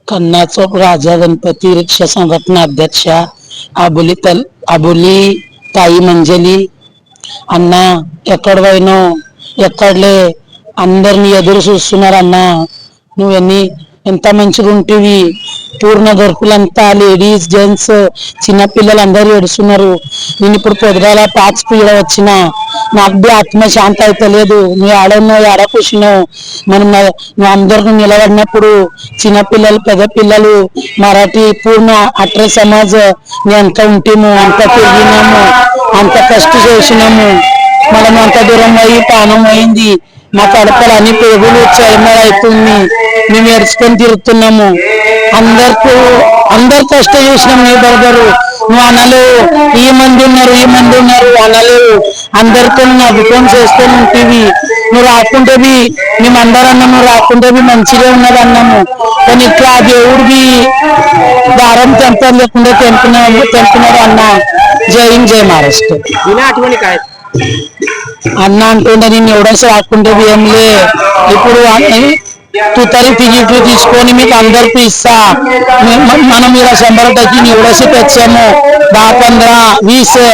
कन्ना चौक राजा गणपती रिक्षा संघटना अध्यक्षा అబులి తాయి మంజలి అన్న ఎక్కడ పోయినో ఎక్కడలే అందరిని ఎదురు చూస్తున్నారు అన్న నువ్వెన్ని ఎంత మంచిగా ఉంటివి పూర్ణ గర్కులంతా లేడీస్ జెంట్స్ చిన్నపిల్లలు అందరూ ఏడుస్తున్నారు నేను ఇప్పుడు పొద్దుగాల పాచి పీడ వచ్చిన నాకు బి ఆత్మశాంతి అయితే లేదు నువ్వు ఆడన్నో ఆడ కూర్చున్నావు మనం నువ్వు అందరిని నిలబడినప్పుడు చిన్నపిల్లలు పెద్ద పిల్లలు మరాఠీ పూర్ణ అట్రే సమాజ్ నీ అంత ఉంటేము అంత తిరిగినాము అంత కష్ట చేసినాము మనం అంత దూరం అయ్యి ప్రాణం అయింది మా కడపలు అన్ని పెరుగులు చైమర్ అవుతుంది మేము ఎడుచుకొని తిరుగుతున్నాము అందరు కష్టం చేసినాం నీ బర్బరు నువ్వు అనలేవు ఈ మంది ఉన్నారు అనలేవు అందరితో నవ్వుకొని చేసుకొని ఉంటేవి నువ్వు రాకుంటేవి మేమందరన్నా నువ్వు రాకుంటేవి మంచిగా ఉన్నది అన్నాము కానీ ఇట్లా దేవుడివి దారం తెంపలు లేకుండా తెంపినారు అన్న జై హింద్ జై మహారాష్ట్ర అన్న అంటుండే నేను ఎవడోసి రాకుంటేవి ఏంలే ఇప్పుడు తుతరి టికెట్లు తీసుకొని మీకు అందరికి ఇస్తా మనం ఇలా 100 टक्की निवडायचे తెచ్చాము 10-15-20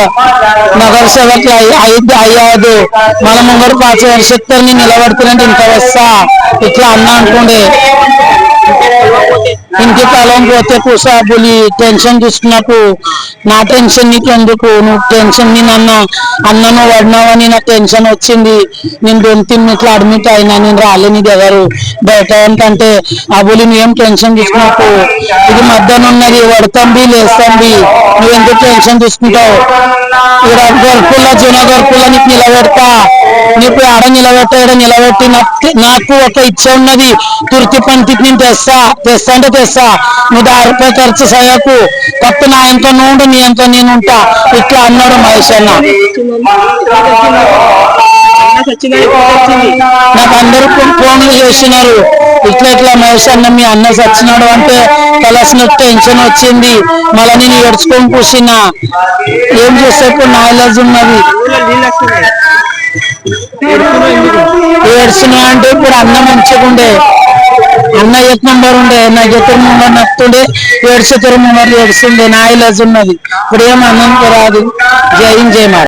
నగరసేవకులు అయ్యాదు మన ముంగరు 5 వర్షత్తర్ని నిలబడుతున్నట్టు ఇంకా వస్తా ఇట్లా అన్నా అనుకోండి ఇంటి కాలం పోతే పూసాబులి టెన్షన్ తీసుకున్నప్పుడు నా టెన్షన్ నీకు ఎందుకు నువ్వు టెన్షన్ నేను అన్నను పడినావని నాకు టెన్షన్ వచ్చింది నేను 2-3 మినిట్లు అడ్మిట్ అయినా నేను రాలేని దగ్గరు బయట ఏంటంటే అబులి నువ్వేం టెన్షన్ తీసుకున్నప్పుడు ఇది మధ్యాహ్నం ఉన్నది వడతంబి లేస్తంబి నువ్వెందుకు టెన్షన్ తీసుకుంటావు ఇక్కడ గర్పుల్లో జన గర్పుల్లో నీకు నిలబెడతా నీకు ఆడ నిలబెట్టి నాకు ఒక ఇచ్చ ఉన్నది తుర్తి పంటికి నేను తెస్తా నువ్వు 10 రూపాయలు ఖర్చు చేయకు తప్పు నా ఎంత నుండి నీ ఎంత నేను ఉంటా ఇట్లా అన్నాడు మహేష్ అన్న నాకు అందరూ ఫోన్లు చేస్తున్నారు ఇట్లా మహేష్ అన్న మీ అన్న సచ్చినాడు అంటే కలసిన టెన్షన్ వచ్చింది మళ్ళీ నేను ఏడ్చుకొని కూర్చున్నా ఏం చేస్తే ఇప్పుడు నా ఇలాజ్ ఉన్నది ఏడ్చున్నా అంటే ఇప్పుడు అన్న మంచిగా ఉండే అన్న 1 నంబర్ ఉండే నా 2 నంబర్ నచ్చుతుండే 7 నంబర్ ఏడుస్తుండే నా ఇలాజ్ ఉన్నది ఇప్పుడు ఏం అన్నం రాదు జై హింద్ జై మహారాజ్